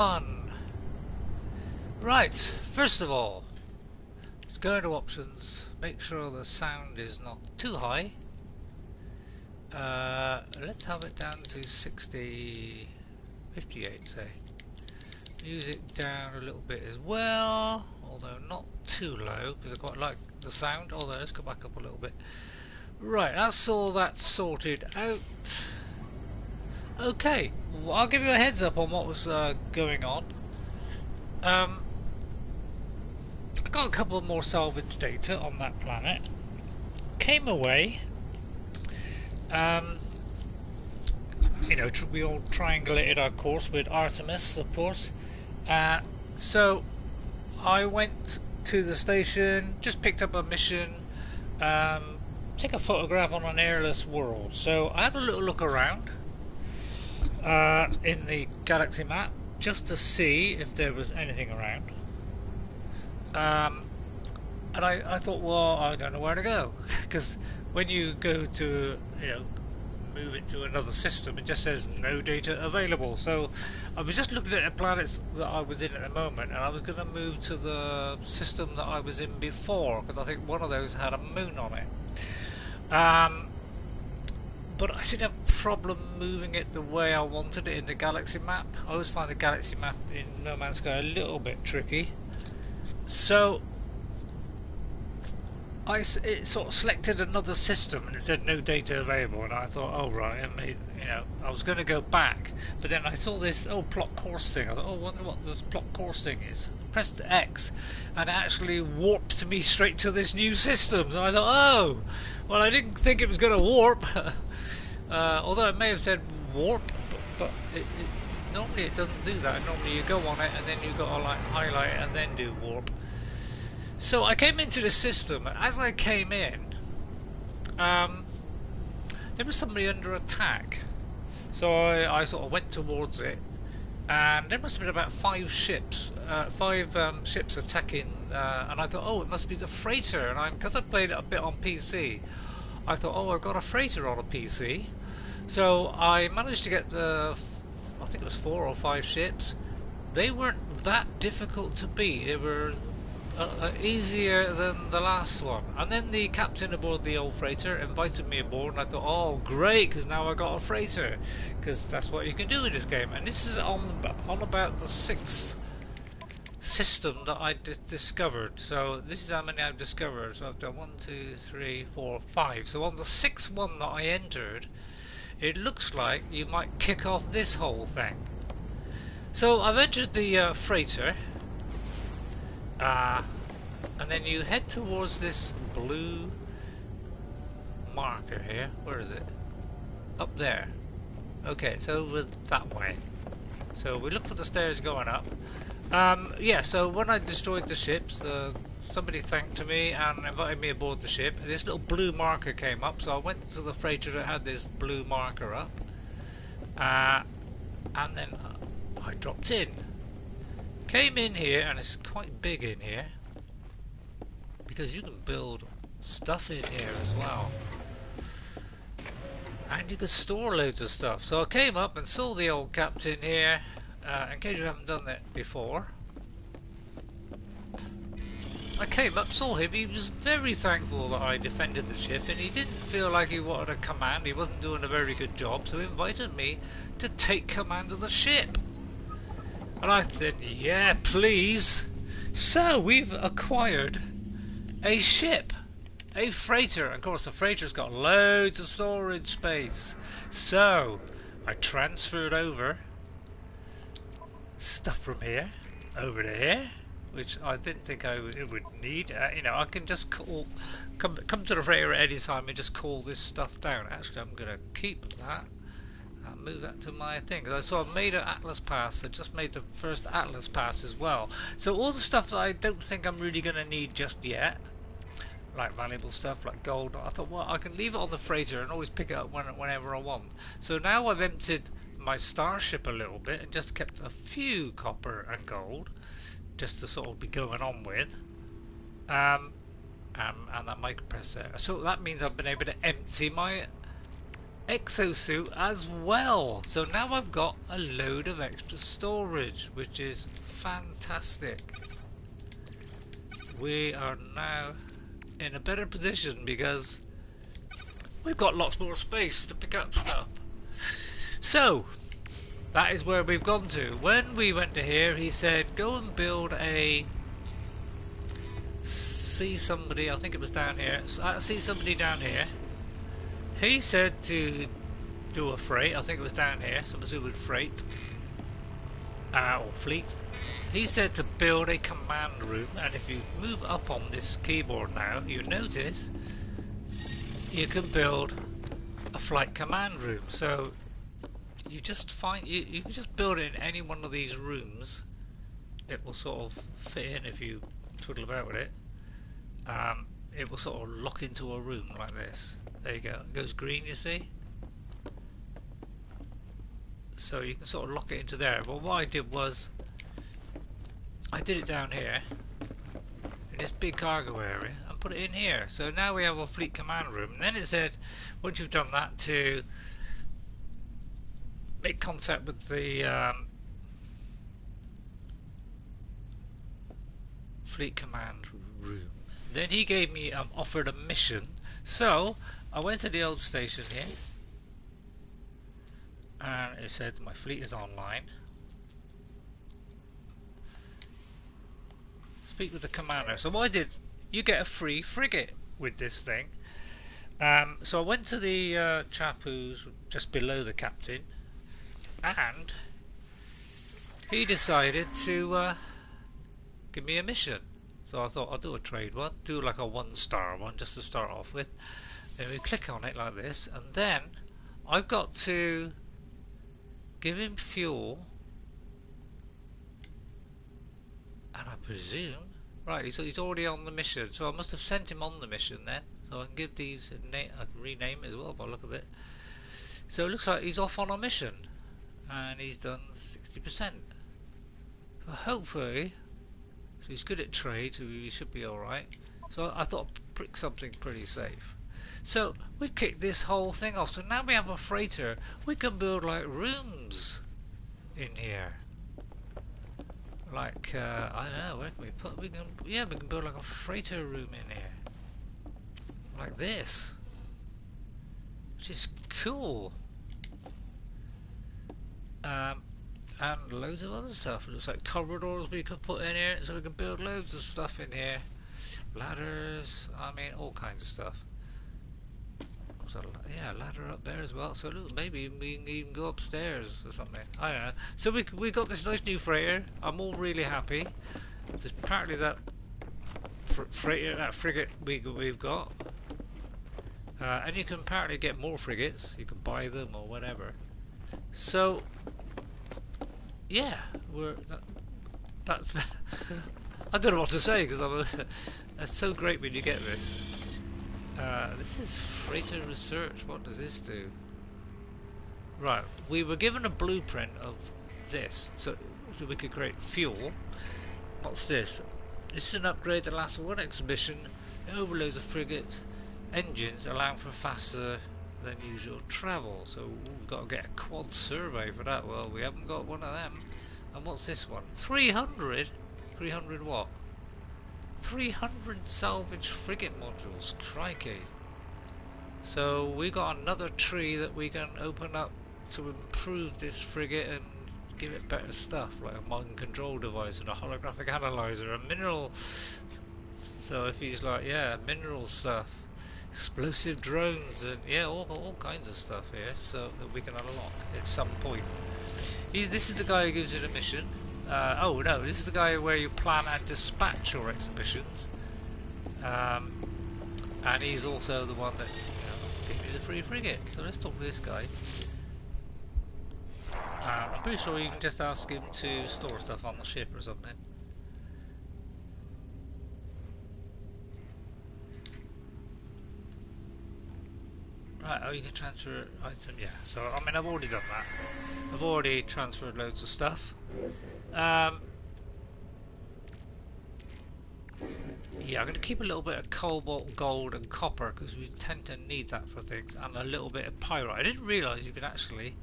On. Right, first of all, let's go into options, make sure the sound is not too high. Let's have it down to 60, 58 say. Music down a little bit as well, although not too low because I quite like the sound, although let's go back up a little bit. Right, that's all that sorted out. Okay, well, I'll give you a heads up on what was going on. Um, I got a couple of more salvage data on that planet. Came away. Um, we all triangulated our course with Artemis, of course. So I went to the station, just picked up a mission, take a photograph on an airless world. So I had a little look around in the galaxy map just to see if there was anything around. And I thought, well, I don't know where to go, because when you go to, move it to another system, it just says no data available. So I was just looking at the planets that I was in at the moment, and I was going to move to the system that I was in before, because I think one of those had a moon on it. But I seem to have a problem moving it the way I wanted it in the galaxy map. I always find the galaxy map in No Man's Sky a little bit tricky. So it sort of selected another system and it said no data available, and I thought, oh right, I was going to go back, but then I saw this plot course thing. I thought, oh, I wonder what this plot course thing is. Pressed X and it actually warped me straight to this new system. And I thought, oh, well, I didn't think it was going to warp, although it may have said warp, but normally it doesn't do that. Normally you go on it and then you got to like highlight it and then do warp. So I came into the system, and as I came in, there was somebody under attack. So I sort of went towards it, and there must have been about five ships attacking. And I thought, oh, it must be the freighter. And because I played it a bit on PC, I thought, oh, I've got a freighter on a PC. So I managed to get I think it was 4 or 5 ships. They weren't that difficult to beat. They were easier than the last one. And then the captain aboard the old freighter invited me aboard, and I thought, oh great, because now I got a freighter, because that's what you can do in this game. And this is on about the 6th system that I discovered. So this is how many I've discovered. So I've done 1, 2, 3, 4, 5. So on the 6th one that I entered, it looks like you might kick off this whole thing. So I've entered the freighter. And then you head towards this blue marker here. Where is it? Up there. Okay, it's over that way. So we look for the stairs going up. Yeah, so when I destroyed the ships, somebody thanked me and invited me aboard the ship. This little blue marker came up, so I went to the freighter that had this blue marker up. And then I dropped in. Came in here, and it's quite big in here because you can build stuff in here as well, and you can store loads of stuff. So I came up and saw the old captain here. In case you haven't done that before, I came up, saw him. He was very thankful that I defended the ship, and he didn't feel like he wanted a command. He wasn't doing a very good job, so he invited me to take command of the ship. And I said, yeah, please. So we've acquired a ship, a freighter. Of course, the freighter's got loads of storage space. So I transferred over stuff from here over to here, which I didn't think I would need. I can just come to the freighter at any time and just call this stuff down. Actually, I'm going to keep that. Move that to my thing. So I've made an Atlas pass. I just made the first Atlas pass as well. So all the stuff that I don't think I'm really going to need just yet, like valuable stuff like gold, I thought, well, I can leave it on the freighter and always pick it up whenever I want. So now I've emptied my starship a little bit and just kept a few copper and gold just to sort of be going on with. And that micropress there. So that means I've been able to empty my exosuit as well. So now I've got a load of extra storage, which is fantastic. We are now in a better position because we've got lots more space to pick up stuff. So that is where we've gone to. When we went to here, he said go and build a see somebody, I think it was down here, see somebody down here. He said to do a freight, I think it was down here, something to do with freight or fleet. He said to build a command room, and if you move up on this keyboard now, you notice you can build a flight command room. So you just find you can just build it in any one of these rooms. It will sort of fit in if you twiddle about with it. It will sort of lock into a room like this. There you go. It goes green, you see. So you can sort of lock it into there. But what I did was I did it down here in this big cargo area and put it in here. So now we have a fleet command room. And then it said once you've done that to make contact with the fleet command room. Then he gave me offered a mission. So I went to the old station here and it said my fleet is online. Speak with the commander. So what I did, you get a free frigate with this thing. So I went to the chap who's just below the captain, and he decided to give me a mission. So I thought I'll do a trade one, do like a 1-star one just to start off with. Then we click on it like this, and then I've got to give him fuel, and I presume, right, he's already on the mission, so I must have sent him on the mission then. So I can give these I can rename it as well by the look of it. So it looks like he's off on a mission, and he's done 60%. So hopefully, so he's good at trade, so he should be alright. So I thought I'd pick something pretty safe. So we kicked this whole thing off. So now we have a freighter. We can build like rooms in here. Like I don't know, where can we put? We can build like a freighter room in here, like this, which is cool. And loads of other stuff. It looks like corridors we could put in here, so we can build loads of stuff in here. Ladders, I mean, all kinds of stuff. Yeah, ladder up there as well. So look, maybe we can even go upstairs or something. I don't know. So we got this nice new freighter. I'm all really happy. There's partly that freighter, that frigate we've got, and you can apparently get more frigates. You can buy them or whatever. So yeah, that's I don't know what to say because that's so great when you get this. This is freighter research. What does this do? Right, we were given a blueprint of this, so we could create fuel. What's this? This is an upgrade that lasts for one exhibition. It overloads a frigate engines, allowing for faster than usual travel. So we've got to get a quad survey for that. Well, we haven't got one of them. And what's this one? 300? 300 what? 300 salvage frigate modules, crikey. So we got another tree that we can open up to improve this frigate and give it better stuff, like a mind control device and a holographic analyzer, a mineral. So if he's like, yeah, mineral stuff, explosive drones, and yeah, all kinds of stuff here, so that we can unlock at some point. This is the guy who gives you the mission. Oh no, this is the guy where you plan and dispatch your exhibitions, and he's also the one that gave you the free frigate. So let's talk to this guy. I'm pretty sure you can just ask him to store stuff on the ship or something. Right, oh, you can transfer item, yeah. So, I mean, I've already done that. I've already transferred loads of stuff. Yeah, I'm going to keep a little bit of cobalt, gold and copper because we tend to need that for things, and a little bit of pyrite. I didn't realise you could actually...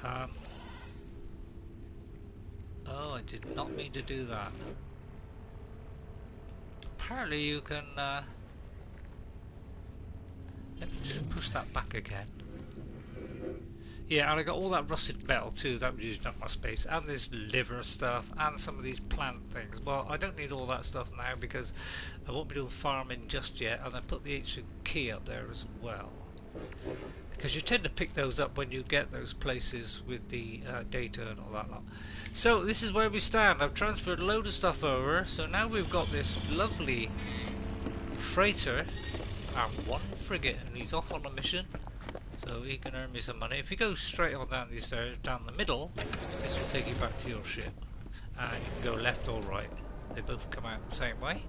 Um, oh, I did not mean to do that. Apparently you can... let me just push that back again. Yeah, and I got all that rusted metal too, that was using up my space, and this liver stuff, and some of these plant things. Well, I don't need all that stuff now because I won't be doing farming just yet, and I put the ancient key up there as well. Because you tend to pick those up when you get those places with the data and all that lot. So this is where we stand. I've transferred a load of stuff over, so now we've got this lovely freighter and one frigate, and he's off on a mission. So he can earn me some money. If you go straight on down these stairs, down the middle, this will take you back to your ship. And you can go left or right. They both come out the same way.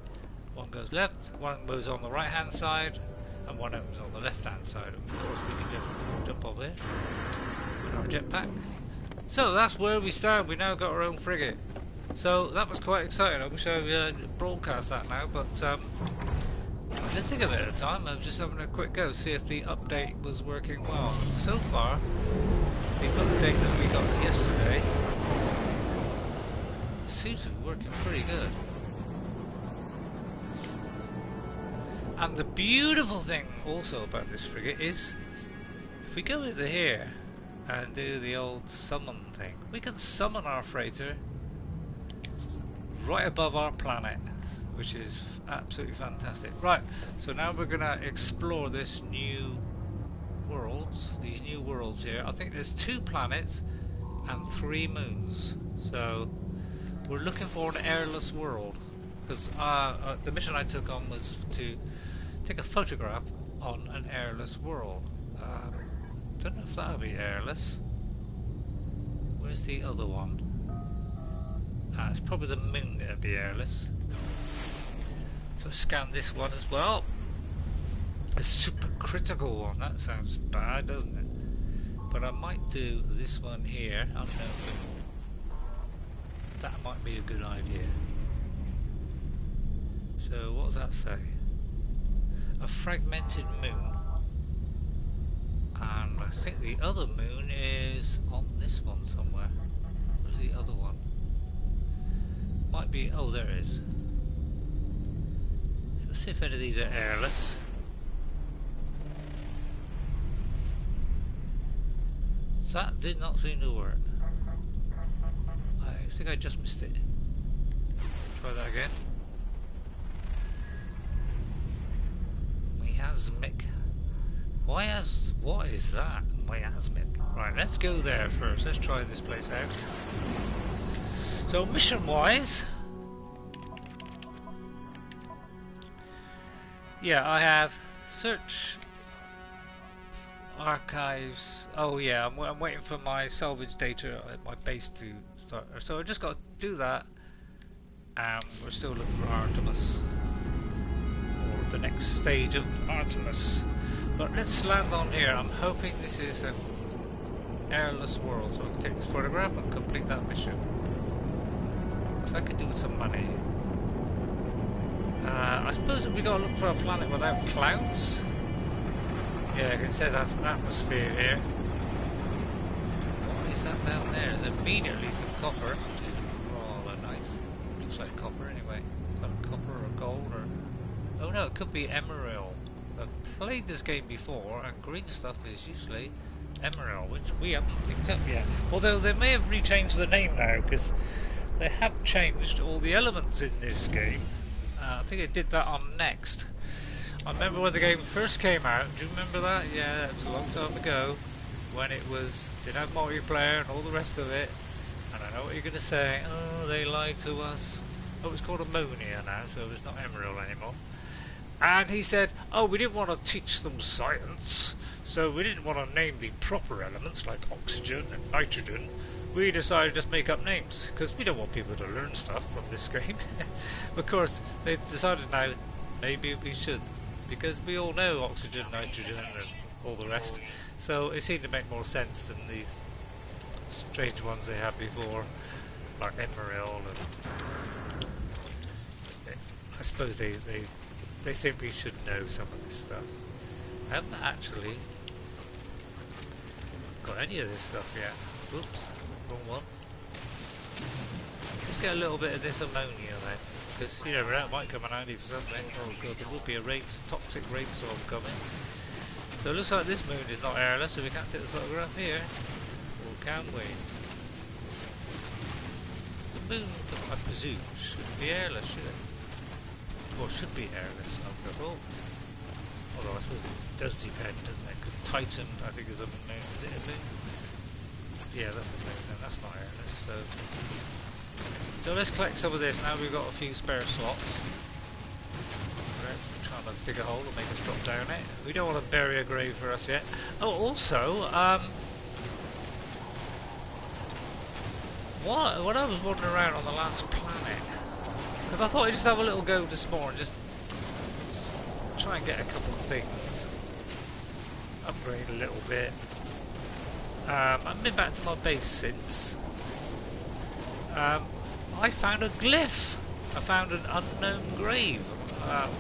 One goes left, one goes on the right hand side, and one opens on the left hand side. Of course we can just jump over there with our jetpack. So that's where we stand. We now got our own frigate. So that was quite exciting. I wish I broadcast that now, but I didn't think of it at the time. I was just having a quick go, see if the update was working well. And so far, the update that we got yesterday seems to be working pretty good. And the beautiful thing also about this frigate is, if we go into here and do the old summon thing, we can summon our freighter right above our planet, which is absolutely fantastic. Right, so now we're gonna explore this new worlds, these new worlds here. I think there's 2 planets and 3 moons. So we're looking for an airless world, because the mission I took on was to take a photograph on an airless world. Don't know if that'll be airless. Where's the other one? It's probably the moon that'll be airless. So scan this one as well. A super critical one. That sounds bad, doesn't it? But I might do this one here. Unknown moon. That might be a good idea. So what does that say? A fragmented moon. And I think the other moon is on this one somewhere. Where's the other one? Might be... oh, there it is. So let's see if any of these are airless. That did not seem to work. I think I just missed it. Try that again. Miasmic. What is that? Miasmic. Right, let's go there first. Let's try this place out. So mission wise, yeah, I have search archives. Oh yeah, I'm waiting for my salvage data at my base to start. So I just got to do that, and we're still looking for Artemis, or the next stage of Artemis. But let's land on here. I'm hoping this is an airless world, so I can take this photograph and complete that mission. So I could do with some money. I suppose we got to look for a planet without clouds. Yeah, it says atmosphere here. What is that down there? There's immediately some copper, which is rather nice. Looks like copper anyway. Is that copper or gold or... oh no, it could be emerald. I've played this game before, and green stuff is usually emerald, which we haven't picked up yet. Although they may have rechanged the name now, because they have changed all the elements in this game. I think it did that on Next. I remember when the game first came out. Do you remember that? Yeah, it was a long time ago, when it didn't have multiplayer and all the rest of it. And I know what you're going to say. Oh, they lied to us. Oh, it's called ammonia now, so it's not emerald anymore. And he said, oh, we didn't want to teach them science, so we didn't want to name the proper elements like oxygen and nitrogen. We decided to just make up names, because we don't want people to learn stuff from this game. Of course, they decided now, maybe we should, because we all know oxygen, nitrogen and all the rest. So it seemed to make more sense than these strange ones they had before, like emerald and... I suppose they think we should know some of this stuff. I haven't actually got any of this stuff yet. Whoops, wrong one. Let's get a little bit of this ammonia then, because you know that might come in handy for something. Oh god, there will be a toxic rainstorm coming. So it looks like this moon is not airless, so we can't take the photograph here. Or can we? The moon, I presume, shouldn't be airless, should it? Or should be airless, I would have thought. Although I suppose it does depend, doesn't it? Because Titan, I think, is a moon. Is it a moon? Yeah, that's a moon, and that's not airless, so let's collect some of this. Now we've got a few spare slots. We're trying to dig a hole and make us drop down it. We don't want to bury a grave for us yet. Oh, also, when I was wandering around on the last planet, because I thought I'd just have a little go this morning, just try and get a couple of things, upgrade a little bit. I've been back to my base since. I found a glyph. I found an unknown grave,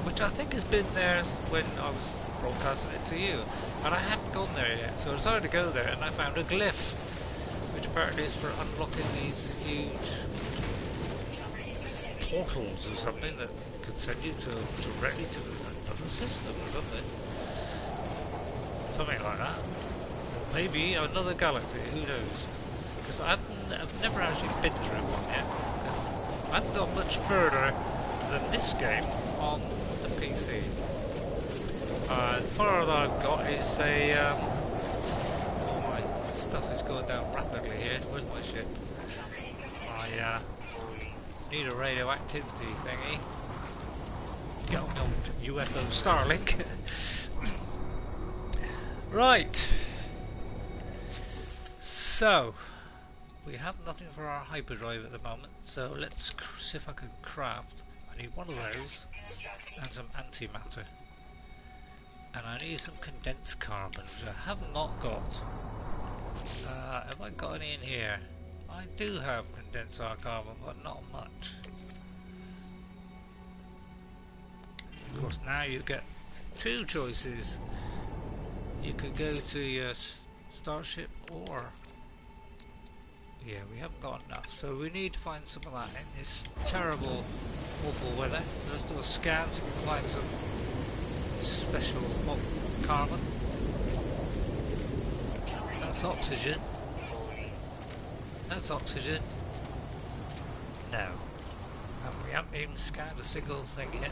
which I think has been there when I was broadcasting it to you, and I hadn't gone there yet, so I decided to go there, and I found a glyph, which apparently is for unlocking these huge portals or something that could send you directly to another system or something. Something like that. Or maybe another galaxy, who knows? Because I've never actually been through one yet. I haven't got much further than this game on the PC. The farther I've got is a... oh, my stuff is going down rapidly here. Where's my ship? I need a radioactivity thingy. Get on the old UFO Starlink. Right. So, we have nothing for our hyperdrive at the moment, so let's see if I can craft. I need one of those and some antimatter. And I need some condensed carbon, which I have not got. Have I got any in here? I do have condensed carbon, but not much. Of course, now you get two choices. You could go to your starship, or... yeah, we haven't got enough, so we need to find some of that in this terrible, awful weather. So let's do a scan so we can find some special carbon. That's oxygen. That's oxygen. No. And we haven't even scanned a single thing yet.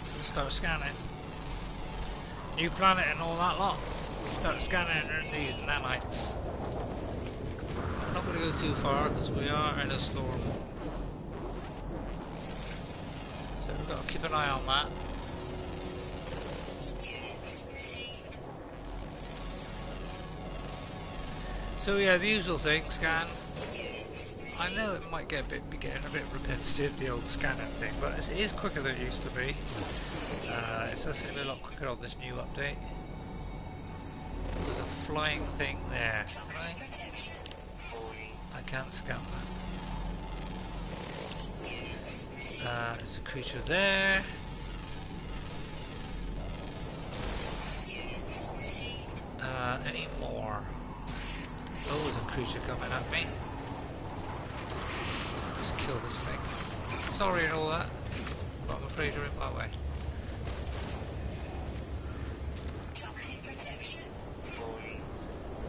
So let's start scanning. New planet and all that lot. Start scanning these nanites. I'm not going to go too far because we are in a storm. So we've got to keep an eye on that. So yeah, the usual thing, scan. I know it might get be getting a bit repetitive, the old scanning thing, but it is quicker than it used to be. It's actually a lot quicker on this new update. There's a flying thing there. I can't scan that. There's a creature there. Any more? Oh, there's a creature coming at me. Just kill this thing. Sorry and all that, but I'm afraid you're in my way.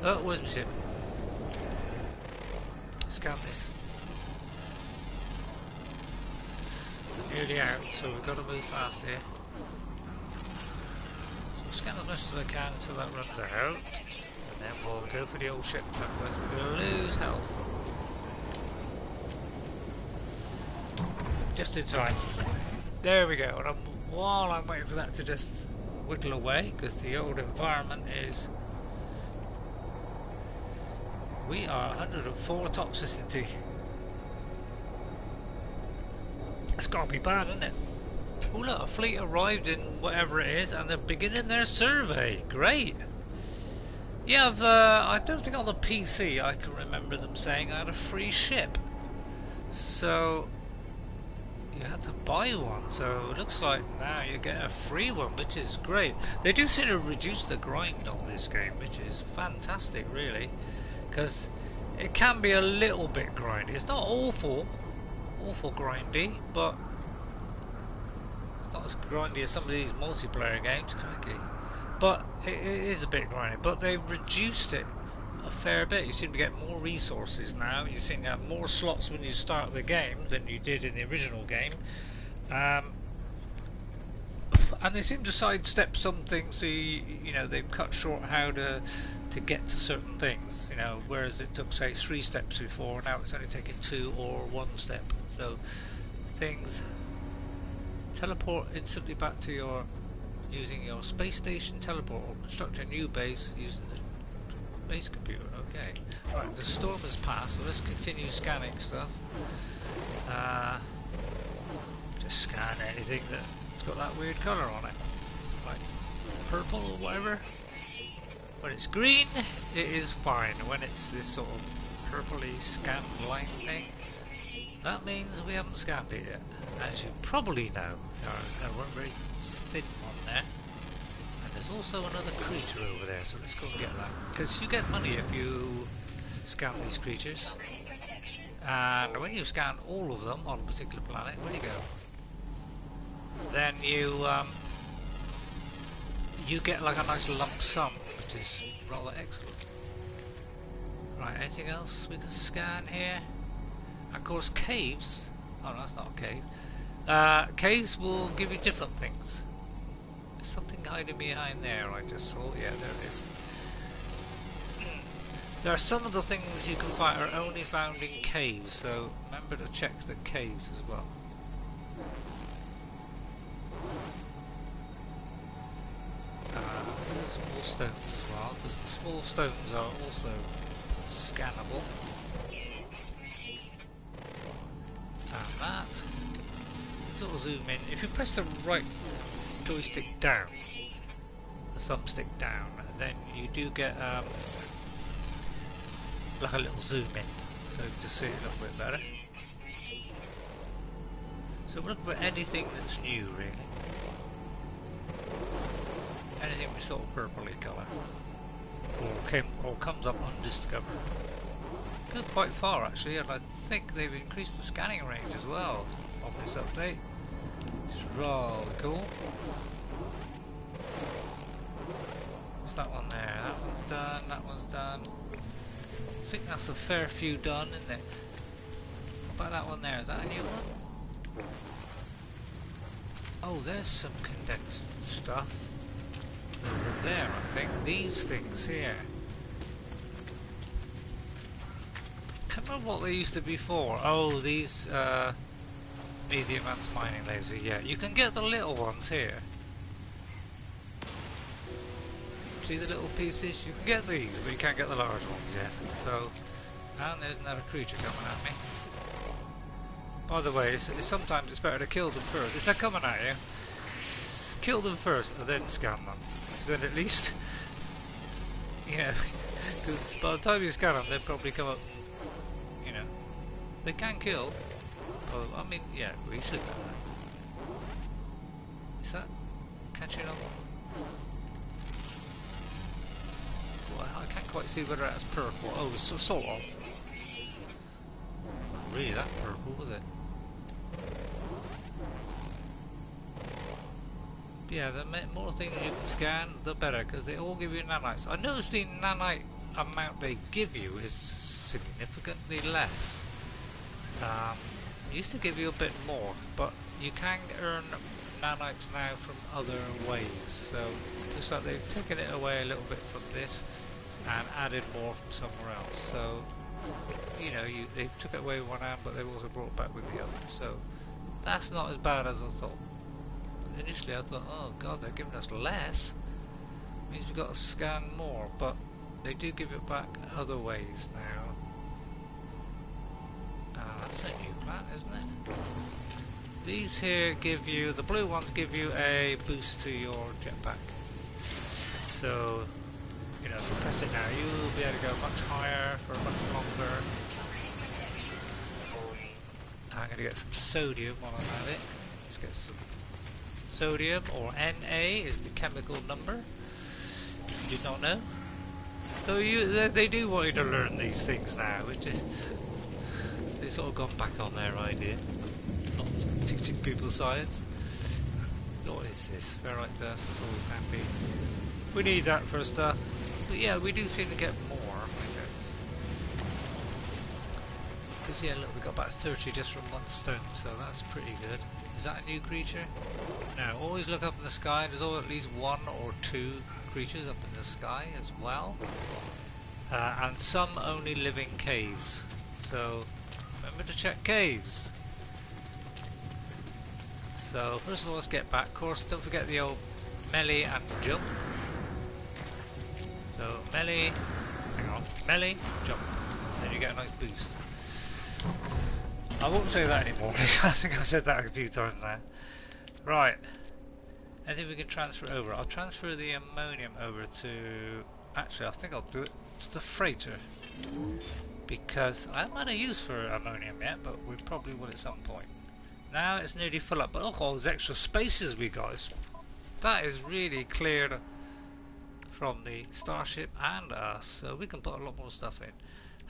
Oh, where's my ship? Scan this. Nearly out, so we've got to move fast here. So scan as much as I can until that runs out. And then we'll go for the old ship. Otherwise we're going to lose health. Just in time. There we go. And while I'm waiting for that to just whittle away, because the old environment is... we are 104 toxicity. It's got to be bad, isn't it? Oh look, a fleet arrived in whatever it is and they're beginning their survey. Great. Yeah, I don't think on the PC I can remember them saying I had a free ship. So you had to buy one, so it looks like now you get a free one, which is great. They do seem to reduce the grind on this game, which is fantastic, really, because it can be a little bit grindy. It's not awful grindy, but it's not as grindy as some of these multiplayer games, crikey. But it is a bit grindy, but they've reduced it a fair bit. You seem to get more resources now. You seem to have more slots when you start the game than you did in the original game. And they seem to sidestep some things, so you know, they've cut short how to get to certain things, you know, whereas it took, say, 3 steps before, now it's only taking 2 or 1 step. So things teleport instantly back to your, using your space station teleport, or construct a new base using the base computer. Okay, right, the storm has passed, so let's continue scanning stuff. Just scan anything that's got that weird colour on it, like purple or whatever. When it's green, it is fine. When it's this sort of purpley scanned line thing, that means we haven't scanned it yet. As you probably know, there weren't very thin one there. And there's also another creature over there, so let's go and get that. Because you get money if you scan these creatures. And when you scan all of them on a particular planet, where do you go? Then you get like a nice lump sum, which is rather excellent. Right, anything else we can scan here? And of course, caves. Oh no, that's not a cave. Caves will give you different things. There's something hiding behind there, I just saw. Yeah, there it is. There are some of the things you can find are only found in caves, so remember to check the caves as well. There's small stones as well, because the small stones are also scannable. And that. Sort of zoom in. If you press the right joystick down, the thumbstick down, then you do get like a little zoom in, so you can just see it a little bit better. So we're looking for anything that's new, really. Anything with sort of purpley colour, or comes up undiscovered. Go quite far actually, and I think they've increased the scanning range as well on this update. It's rather cool. What's that one there? That one's done, that one's done. I think that's a fair few done, isn't it? What about that one there? Is that a new one? Oh, there's some condensed stuff. Over there, I think. These things here. Can't remember what they used to be for. Oh, these medium advanced mining laser. Yeah, you can get the little ones here. See the little pieces? You can get these, but you can't get the large ones yet. So, and there's another creature coming at me. By the way, sometimes it's better to kill them first. If they're coming at you, kill them first and then scan them. Then at least, you know, because by the time you scan them, they'll probably come up, you know. They can kill. Well, I mean, yeah, we should know that. Is that catching on? Well, I can't quite see whether that's purple. Oh, it's sort of. Not really that purple, was it? Yeah, the more things you can scan, the better, because they all give you nanites. I noticed the nanite amount they give you is significantly less. Used to give you a bit more, but you can earn nanites now from other ways. So, just like they've taken it away a little bit from this and added more from somewhere else. So, you know, they took it away with one hand, but they've also brought it back with the other. So, that's not as bad as I thought. Initially I thought, oh god, they're giving us less. Means we've got to scan more, but they do give it back other ways now. That's a new plant, isn't it? These here give you, the blue ones give you a boost to your jetpack. So, you know, if you press it now, you'll be able to go much higher for much longer. going to get some sodium while I'm at it. Let's get some sodium, or Na is the chemical number. You did not know? So they do want you to learn these things now, which is they've sort of gone back on their idea, not teaching people science. What is this? Ferrite dust is always handy. We need that for stuff, but yeah, we do seem to get more. Because yeah, look, we got about 30 just from one stone, so that's pretty good. Is that a new creature? No. Always look up in the sky. There's always at least one or two creatures up in the sky as well, and some only live in caves. So remember to check caves. So first of all, let's get back. Of course, don't forget the old melee and jump. So melee, hang on, melee, jump. Then you get a nice boost. I won't say that anymore. I think I've said that a few times now. Right. Anything we can transfer over? I'll transfer the ammonium over to... Actually, I think I'll do it to the freighter. Because I haven't had a use for ammonium yet, but we probably will at some point. Now it's nearly full up, but look at all those extra spaces we got. That is really cleared from the starship and us, so we can put a lot more stuff in.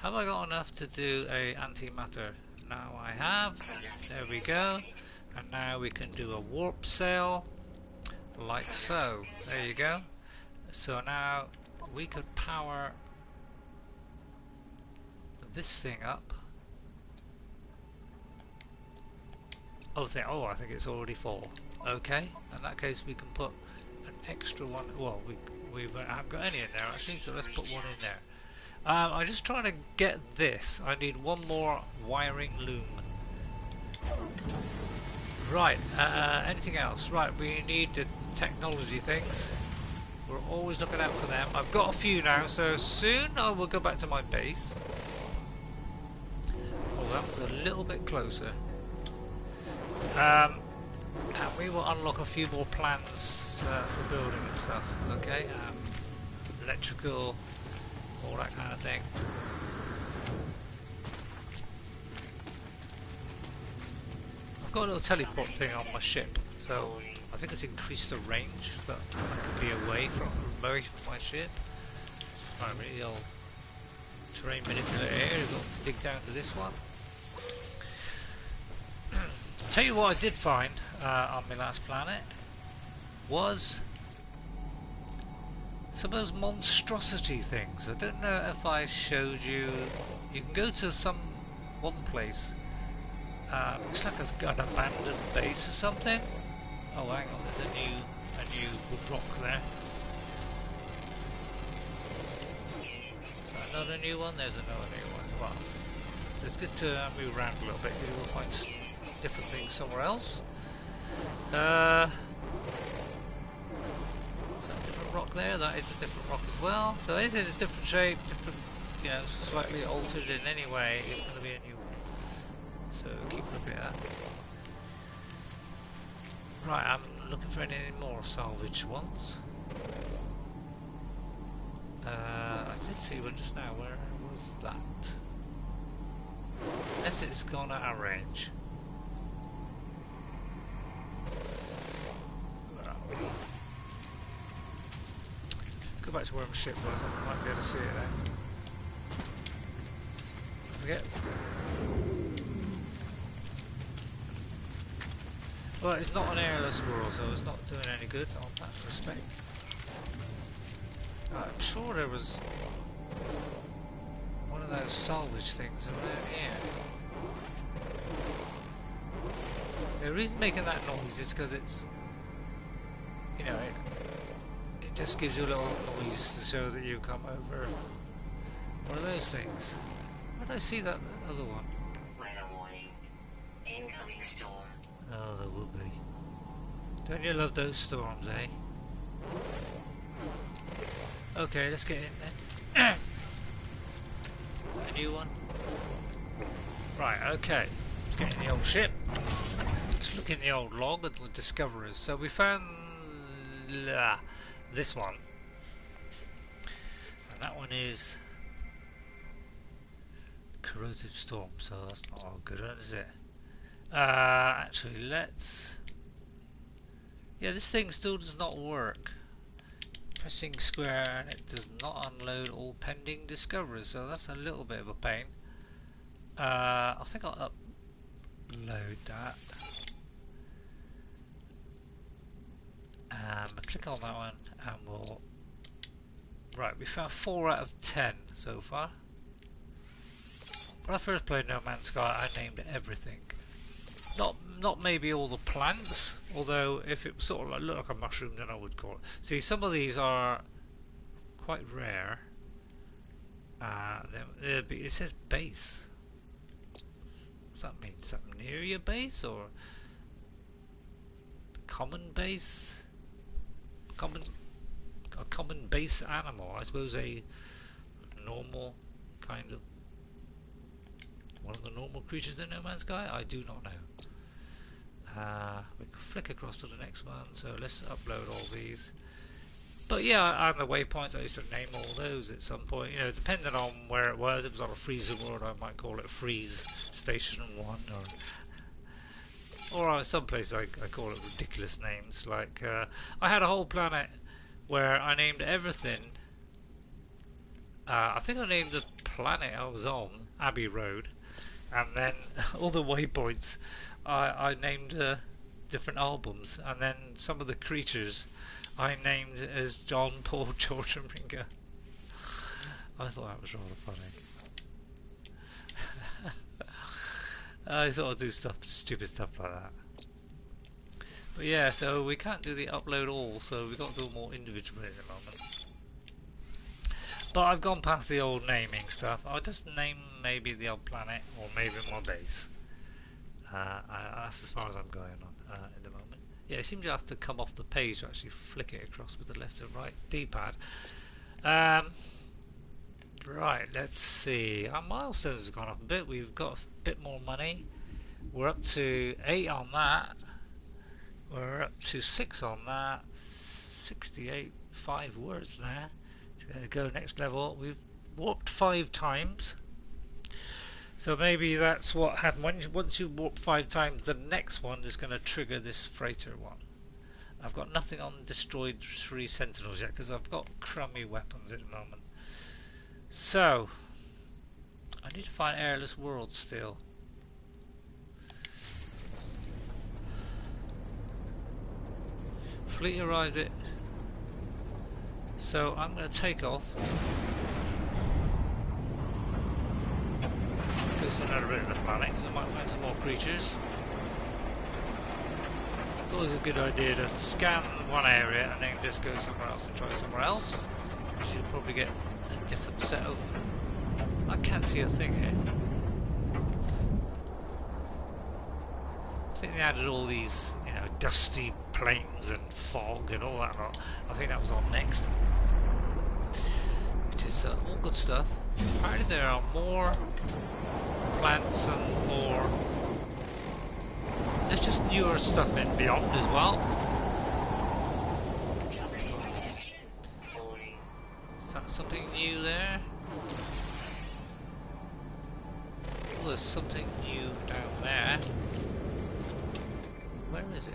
Have I got enough to do a antimatter? Now I have. There we go. And now we can do a warp sail, like so. There you go. So now we could power this thing up. Oh, I think it's already full. Okay. In that case, we can put an extra one. Well, we haven't got any in there actually, so let's put one in there. I'm just trying to get this. I need one more wiring loom. Right, anything else? Right, we need the technology things. We're always looking out for them. I've got a few now, so soon I will go back to my base. Oh, that was a little bit closer. And we will unlock a few more plans for building and stuff. Okay, electrical, all that kind of thing. I've got a little teleport thing on my ship, so I think it's increased the range that I can be away from my ship. Right, really old terrain manipulator here. We've got to dig down to this one. Tell you what I did find on my last planet was some of those monstrosity things. I don't know if I showed you. You can go to one place. Looks like an abandoned base or something. Oh, hang on. There's a new wood rock there. Is that another new one? There's another new one. Well, it's good to move around a little bit. You will find different things somewhere else. Is that a different rock there? That is a different rock as well. So anything that's different shape, different, slightly altered in any way, is going to be a new one. So keep looking at that. Right, I'm looking for any more salvage ones. I did see one just now. Where was that? Unless it's gone out of range. Go back to where my ship was. I might be able to see it there. Forget. Well, it's not an airless world, so it's not doing any good on that respect. I'm sure there was one of those salvage things around here. The reason making that noise is because it's, it just gives you a little noise to show that you come over one of those things. Where did I see that other one? Weather warning. Incoming storm. Oh, there will be. Don't you love those storms, eh? Okay, let's get in then. Is that a new one? Right, okay. Let's get in the old ship. Let's look in the old log at the discoverers. So we found this one. And that one is corrosive storm, so that's not all good, is it? Actually, let's... Yeah, this thing still does not work. Pressing square and it does not unload all pending discoveries, so that's a little bit of a pain. I think I'll upload that. Click on that one and we'll... Right, we found 4 out of 10 so far. When I first played No Man's Sky, I named everything. Not maybe all the plants, although if it sort of looked like a mushroom, then I would call it. See, some of these are quite rare. It says base. What's that mean? Is that near your base or common base? A common base animal, I suppose. A normal kind of one of the normal creatures in No Man's Sky. I do not know. We can flick across to the next one. So let's upload all these. But yeah, and the waypoints, I used to name all those at some point. You know, depending on where it was. If it was on a freezer world, I might call it Freeze Station 1, or some places I call it ridiculous names. Like I had a whole planet where I named everything. I think I named the planet I was on Abbey Road, and then all the waypoints I named different albums, and then some of the creatures I named as John, Paul, George and Ringo. I thought that was rather funny. I sort of do stupid stuff like that. But yeah, so we can't do the upload all, so we've got to do more individually at the moment. But I've gone past the old naming stuff. I'll just name maybe the old planet, or maybe my base. That's as far as I'm going on at the moment. Yeah, it seems you have to come off the page to actually flick it across with the left and right D-pad. Right, let's see. Our milestones have gone up a bit. We've got a bit more money. We're up to 8 on that. We're up to 6 on that. 68, 5 words now. It's going to go next level. We've warped 5 times. So maybe that's what happened. Once you warp 5 times, the next one is going to trigger this freighter one. I've got nothing on destroyed 3 sentinels yet because I've got crummy weapons at the moment. So I need to find airless worlds still. Fleet arrived at... So I'm going to take off. Go to another bit of the planet because I might find some more creatures. It's always a good idea to scan one area and then just go somewhere else and try somewhere else. You should probably get a different setup. I can't see a thing here. I think they added all these, you know, dusty plains and fog and all that lot. I think that was on next. Which is all good stuff. Apparently there are more plants and more... There's just newer stuff in Beyond as well. Is that something new there? Oh, there's something new down there. Where is it?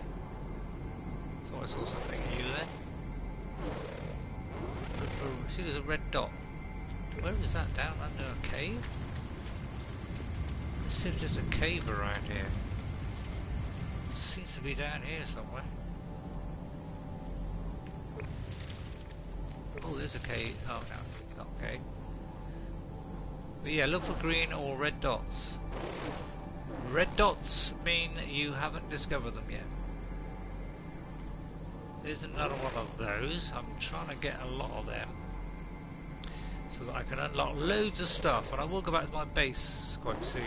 Thought I saw something new there. See, there's a red dot. Where is that? Down under a cave? Let's see if there's a cave around here. It seems to be down here somewhere. Oh, there's a cave. Oh no, not a cave. But yeah, look for green or red dots. Red dots mean you haven't discovered them yet. There's another one of those. I'm trying to get a lot of them so that I can unlock loads of stuff, and I will go back to my base quite soon.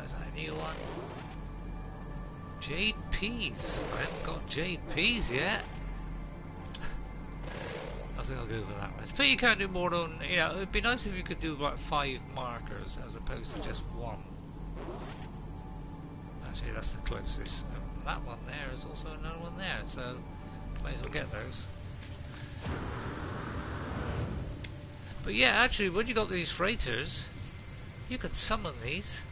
Is that a new one? Jade peas. I haven't got jade peas yet. I think I'll go for that one. But you can't do more than, you know, it'd be nice if you could do like 5 markers as opposed to just 1. Actually, that's the closest. And that one there is also another one there, so might as well get those. But yeah, actually, when you got these freighters, You could summon these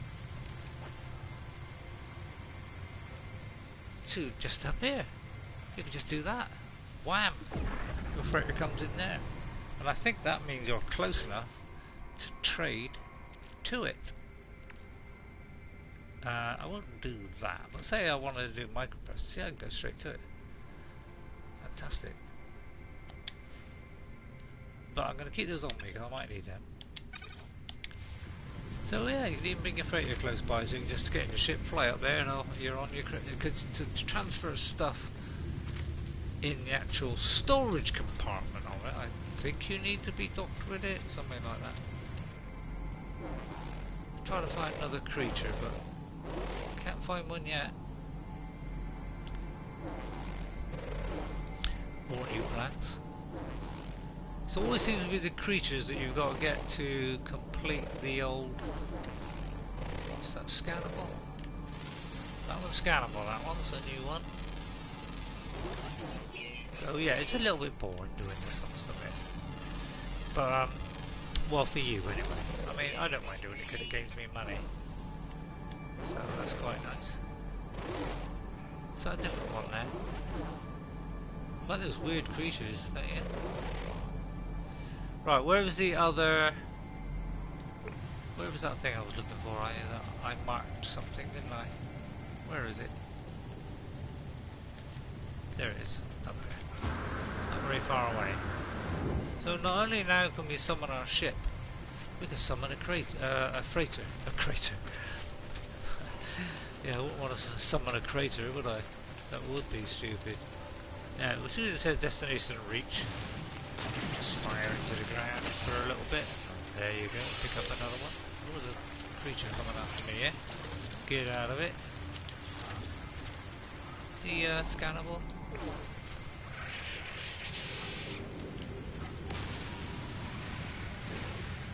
to just up here. You could just do that. Wham! Your freighter comes in there. And I think that means you're close enough to trade to it. I wouldn't do that, but say I wanted to do micropress. See, I can go straight to it. Fantastic. But I'm going to keep those on me because I might need them. So yeah, you can even bring your freighter close by, so you can just get in your ship, fly up there, and you're on your... Because to transfer stuff in the actual storage compartment of it, I think you need to be docked with it, something like that. I'm trying to find another creature, but can't find one yet. More new plants. So always seems to be the creatures that you've got to get to complete the old... What's that, scannable? That one's scannable, that one's a new one. So yeah, it's a little bit boring doing this sort of stuff. But, well, for you anyway. I mean, I don't mind doing it because it gains me money. So that's quite nice. So a different one there. Like those weird creatures, don't you? Right, where was the other... Where was that thing I was looking for? I marked something, didn't I? Where is it? There it is. Up there. Not very far away. So not only now can we summon our ship, we can summon a freighter. A crater. Yeah, I wouldn't want to summon a crater, would I? That would be stupid. Now, as soon as it says destination reach, just fire into the ground for a little bit. There you go, pick up another one. There was a creature coming after me, yeah? Get out of it. Is he scannable?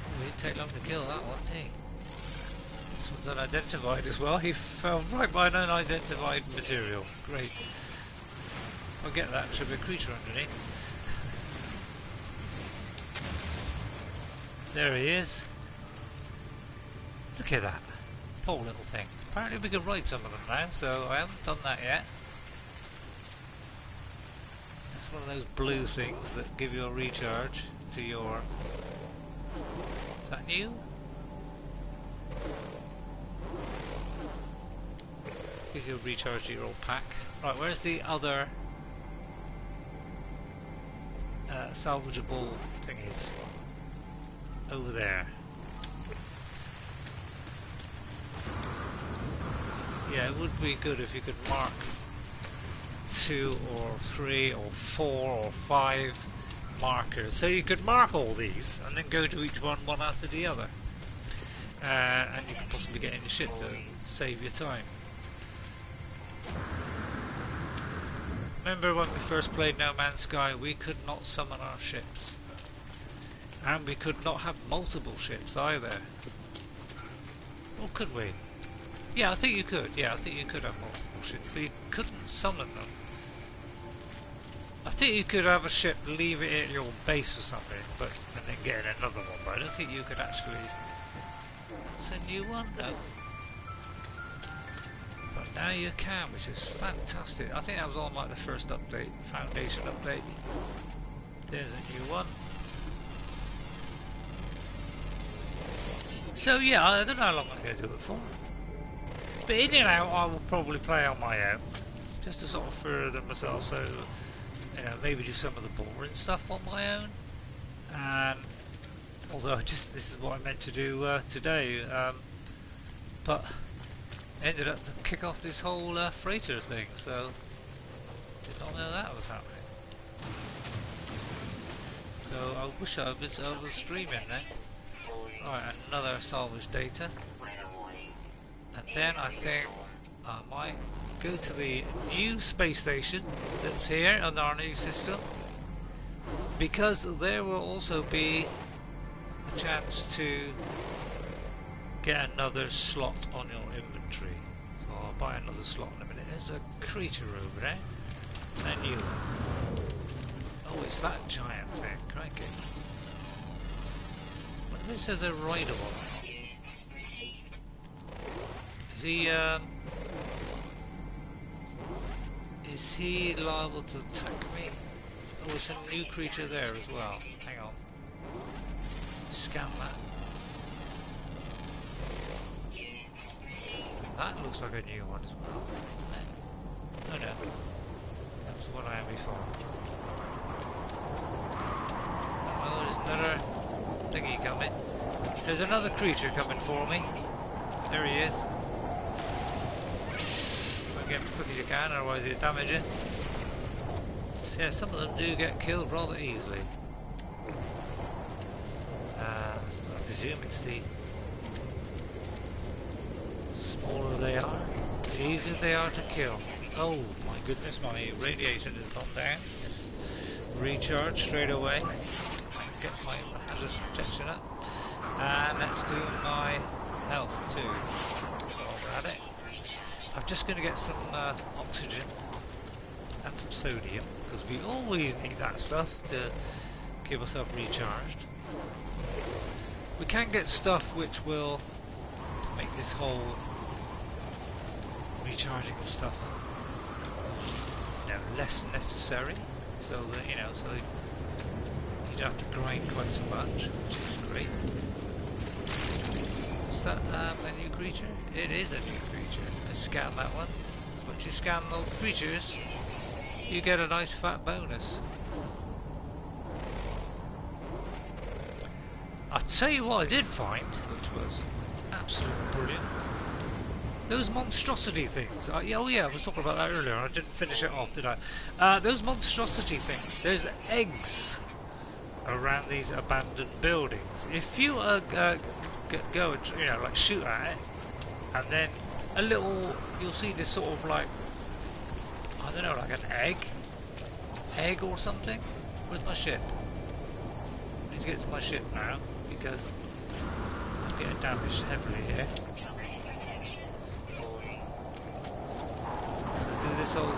Oh, it didn't take long to kill that one, did he? This one's unidentified as well. He fell right by an unidentified material. Great. I'll get that, should be a creature underneath. There he is. Look at that. Poor little thing. Apparently we can ride some of them now, so I haven't done that yet. It's one of those blue things that give you a recharge to your... Is that new? Gives you a recharge to your old pack. Right, where's the other salvageable thingies? Over there. Yeah, it would be good if you could mark 2 or 3 or 4 or 5 markers. So you could mark all these and then go to each one after the other. And you can possibly get in your ship to save your time. Remember when we first played No Man's Sky, we could not summon our ships. And we could not have multiple ships either. Or could we? Yeah, I think you could. Yeah, I think you could have multiple ships, but you couldn't summon them. I think you could have a ship, leave it at your base or something, and then get in another one, but I don't think you could actually... That's a new one, no. But now you can, which is fantastic. I think that was on like the first update, Foundation update. There's a new one. So yeah, I don't know how long I'm going to do it for. But in and out, I will probably play on my own, just to sort of further myself. So, you know, maybe do some of the boring stuff on my own. And although this is what I meant to do today, but ended up to kick off this whole freighter thing. So did not know that was happening. So I wish I was streaming then. Alright, another salvage data. And then I think I might go to the new space station that's here on our new system, because there will also be a chance to get another slot on your inventory. So I'll buy another slot in a minute. There's a creature over there. A new one. Oh, it's that giant thing. Crikey. What is it, the rider one? is he liable to attack me? Oh, there's a new creature there as well. Hang on. Scan that. That looks like a new one as well. Oh no. That was the one I had before. Oh, there's another thingy coming. There's another creature coming for me. There he is. Get him as quick as you can, otherwise he'll damage you. So, yeah, some of them do get killed rather easily. So I presume it's the smaller they are, the easier they are to kill. Oh my goodness, my radiation has gone down. Yes. Recharge straight away. Get my hazard protection up. And let's do my health too. While we're at it. I'm just going to get some oxygen and some sodium, because we always need that stuff to keep ourselves recharged. We can get stuff which will make this whole recharging of stuff, you know, less necessary, so that, you know, so you don't have to grind quite so much, which is great. Is that a new creature? It is a new creature. Let's scan that one. Once you scan those creatures, you get a nice fat bonus. I'll tell you what I did find, which was absolutely brilliant. Those monstrosity things. Oh yeah, I was talking about that earlier. I didn't finish it off, did I? Those monstrosity things. There's eggs around these abandoned buildings. If you go and, you know, like shoot at it, and then a little, you'll see this sort of like, I don't know, like an egg or something. Where's my ship? I need to get to my ship now because I'm getting damaged heavily here. So do this whole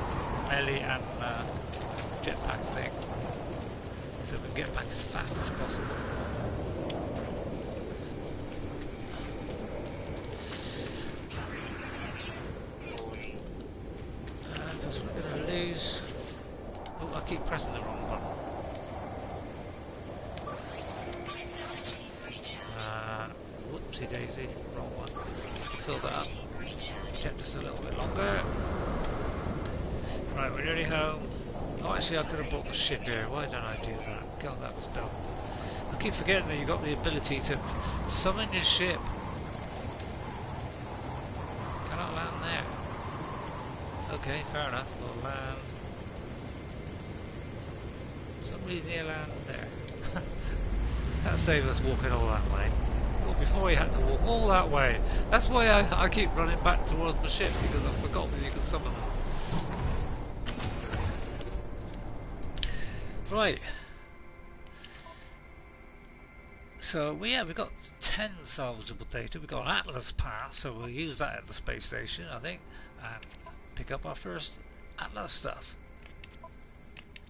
melee and jetpack thing so we can get back as fast as possible. Because we're going to lose. Oh, I keep pressing the wrong button. Whoopsie daisy, wrong one. Fill that up. Check just a little bit longer. Right, we're nearly home. Oh, actually, I could have brought the ship here. Why don't I do that? God, that was dumb. I keep forgetting that you've got the ability to summon your ship. Cannot land there. Okay, fair enough. We'll land. For some reason, you land there. That'll save us walking all that way. Well, before you had to walk all that way. That's why I keep running back towards my ship, because I forgot that you could summon them. Right. So we've got 10 salvageable data. We've got an Atlas pass, so we'll use that at the space station, I think, and pick up our first Atlas stuff.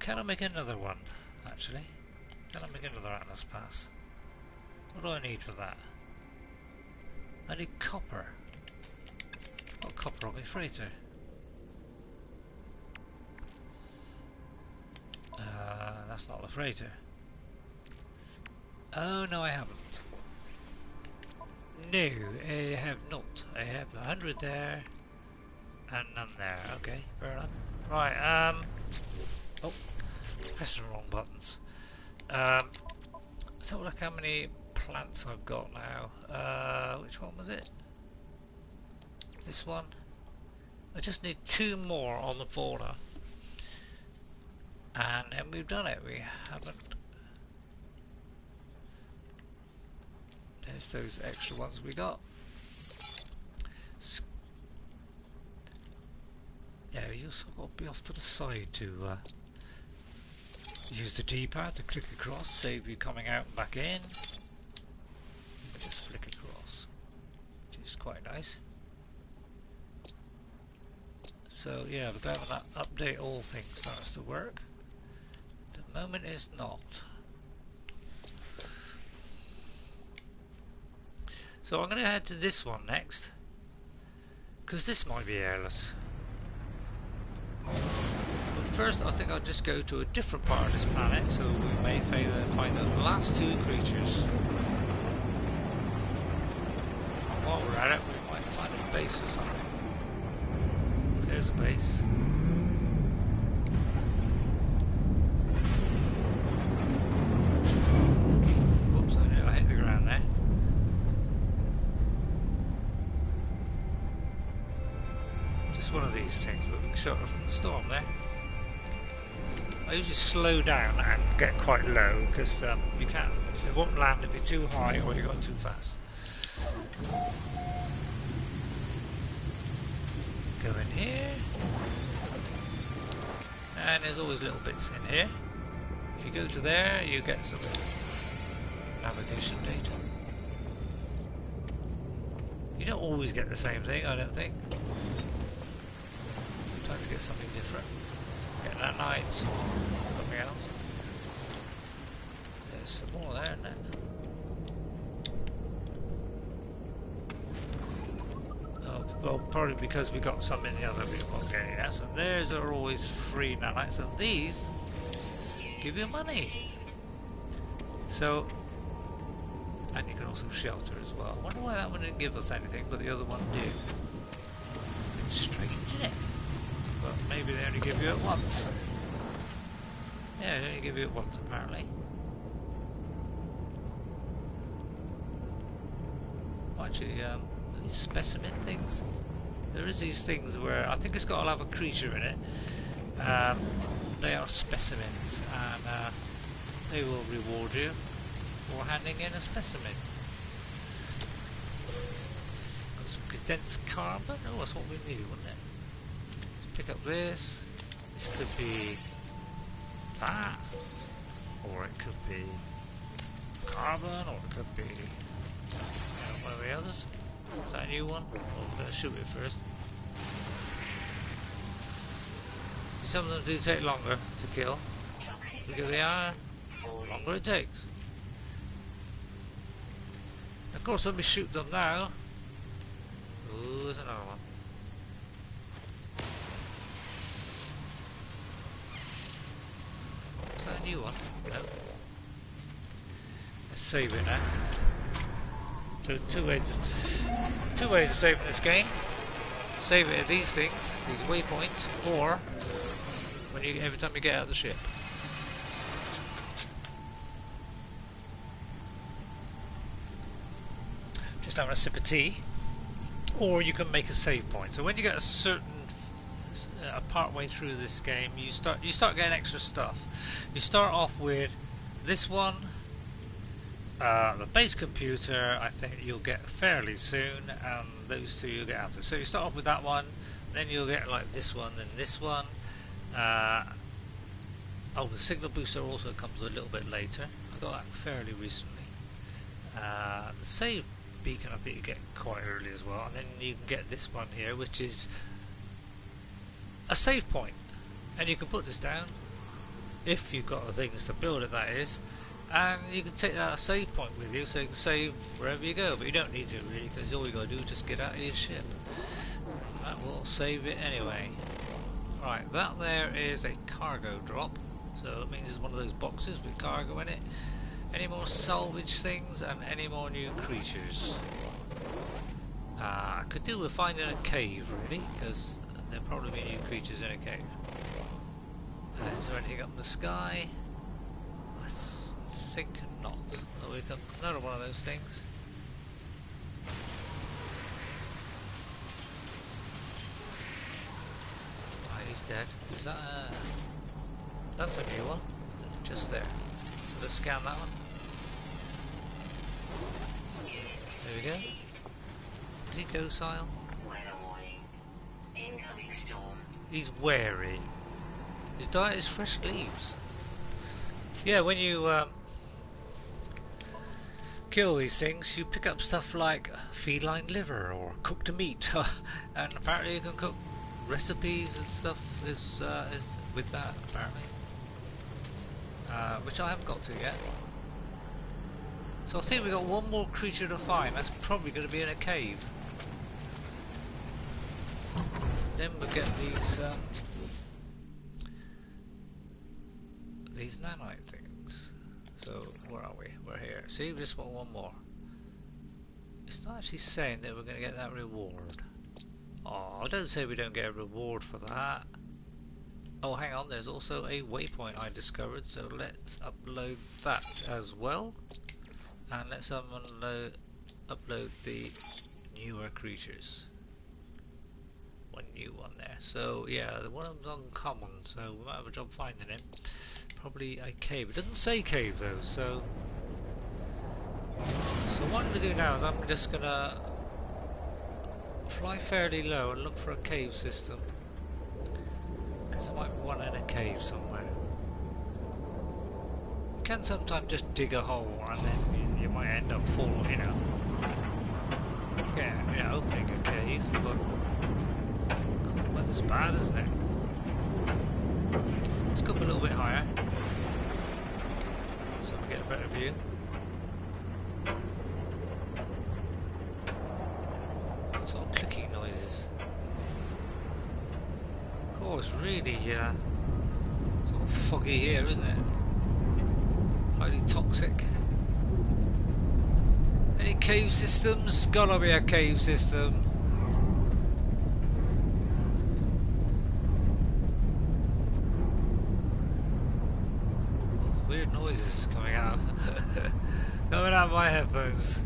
Can I make another one, actually? Can I make another Atlas pass? What do I need for that? I need copper. Got copper on my freighter. That's not the freighter. Oh no, I haven't. No, I have not. I have 100 there and none there. Okay, fair enough. Right, oh, pressing the wrong buttons. So look how many plants I've got now. Which one was it? This one. I just need 2 more on the border. And then we've done it. We haven't. There's those extra ones we got. Yeah, you also got to be off to the side to use the D-pad to click across, save you coming out and back in. Just flick across, which is quite nice. So yeah, we're glad when that update all thing starts to work. The moment is not. So I'm going to head to this one next. because this might be airless. But first I think I'll just go to a different part of this planet, so we may find the last two creatures. While we're at it, we might find a base or something. There's a base. Whoops, I hit the ground there. Just one of these things, but we can shelter from the storm there. I usually slow down and get quite low because you can't. It won't land if you're too high or you're going too fast. Let's go in here. And there's always little bits in here. If you go to there, you get some navigation data. You don't always get the same thing, I don't think. Sometimes you get something different. Get that night, something else. There's some more there, isn't there? Well, probably because we got some in the other vehicle. Okay, yeah, so theirs are always free nanites, and these give you money. So, and you can also shelter as well. I wonder why that one didn't give us anything, but the other one did. Strange, isn't it? But maybe they only give you it once. Yeah, they only give you it once, apparently. Actually, these specimen things. There is these things where I think it's got to have a creature in it. They are specimens, and they will reward you for handing in a specimen. Got some condensed carbon. Oh, that's what we need, wouldn't it? Let's pick up this. This could be that, or it could be carbon, or it could be one of the others. Is that a new one? Well, we're going to shoot it first. See, some of them do take longer to kill because they are longer it takes. Of course, when we shoot them now, ooh, there's another one. Is that a new one? No. Let's save it now. So two ways of saving this game. Save it at these things, these waypoints, or when every time you get out of the ship. Just having a sip of tea, or you can make a save point. So when you get a certain part way through this game, you start getting extra stuff. You start off with this one. The base computer, I think you'll get fairly soon, and those two you'll get after. So you start off with that one, then you'll get like this one, then this one. Oh, the signal booster also comes a little bit later. I got that fairly recently. The save beacon, I think you get quite early as well, and then you can get this one here, which is a save point, and you can put this down if you've got the things to build it. That is. And you can take that save point with you, so you can save wherever you go, but you don't need to really, because all you got to do is just get out of your ship. That will save it anyway. Right, that there is a cargo drop, so it means it's one of those boxes with cargo in it. Any more salvage things and any more new creatures. I could do with finding a cave really, because there'll probably be new creatures in a cave. Is there anything up in the sky? I think not. Oh, we've got another one of those things. Right, he's dead. Is that that's a new one. Just there. So let's scan that one. There we go. Is he docile? Incoming storm. He's wary. His diet is fresh leaves. Yeah, when you kill these things, you pick up stuff like feline liver or cooked meat, and apparently you can cook recipes and stuff is with that apparently, which I haven't got to yet. So I think we got one more creature to find. That's probably going to be in a cave. then we'll get these nanite things. So where are we? We're here. See, we just want one more. It's not actually saying that we're going to get that reward. Oh, don't say we don't get a reward for that. Oh, hang on, there's also a waypoint I discovered, so let's upload that as well. And let's upload the newer creatures. One new one there. So yeah, one of them's uncommon, so we might have a job finding him. Probably a cave. It doesn't say cave though, so what I'm going to do now is I'm just going to fly fairly low and look for a cave system. Because there might be one in a cave somewhere. You can sometimes just dig a hole and then you might end up falling, you know. Yeah, opening a cave, but weather's bad, isn't it? Let's go up a little bit higher so we get a better view. Sort of clicking noises. Of course, really sort of foggy here, isn't it? Highly toxic. Any cave systems? Gotta be a cave system. Oh, weird noises coming out. Coming out of my headphones.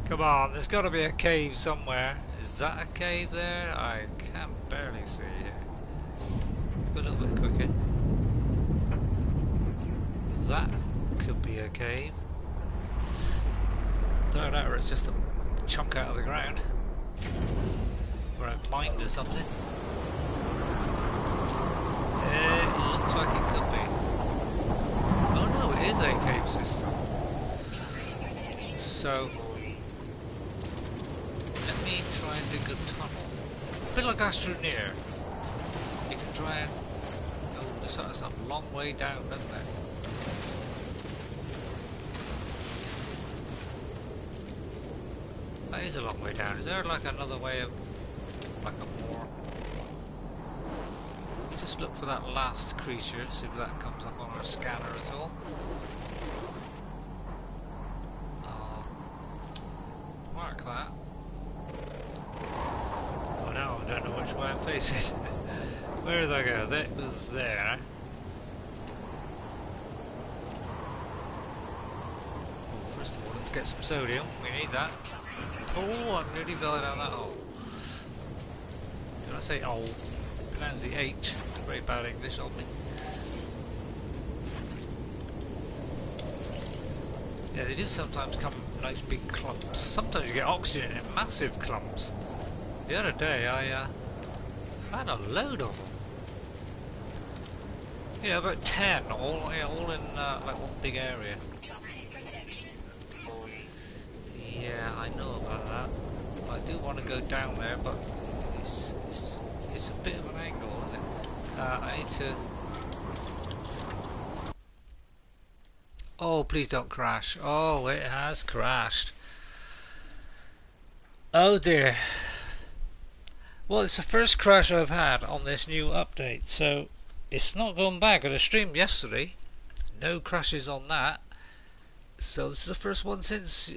Come on, there's got to be a cave somewhere. Is that a cave there? I can barely see it. Let's go a little bit quicker. That could be a cave. Don't know, or it's just a chunk out of the ground. Or a mine or something. It looks like it could be. Oh no, it is a cave system. So let me try and dig a tunnel. A bit like Astroneer. You can try and... Oh, this is a long way down, doesn't it? That is a long way down. Is there like another way of... like a more... Let me just look for that last creature, see if that comes up on our scanner at all. Mark that. Oh no, I don't know which way I'm facing. Where did I go? That was there. Oh, first of all, let's get some sodium. We need that. Oh, I'm really fell down that hole. Did I say oh? It lands the H. Very bad English on me. Yeah, they do sometimes come in nice big clumps. Sometimes you get oxygen in massive clumps. The other day I found a load of them. Yeah, about 10, all in like one big area. Yeah, I know about that. I do want to go down there, but it's a bit of an angle, isn't it? I need to... Oh, please don't crash. Oh, it has crashed. Oh dear. Well, it's the first crash I've had on this new update, so it's not going back. I streamed yesterday. No crashes on that. So this is the first one since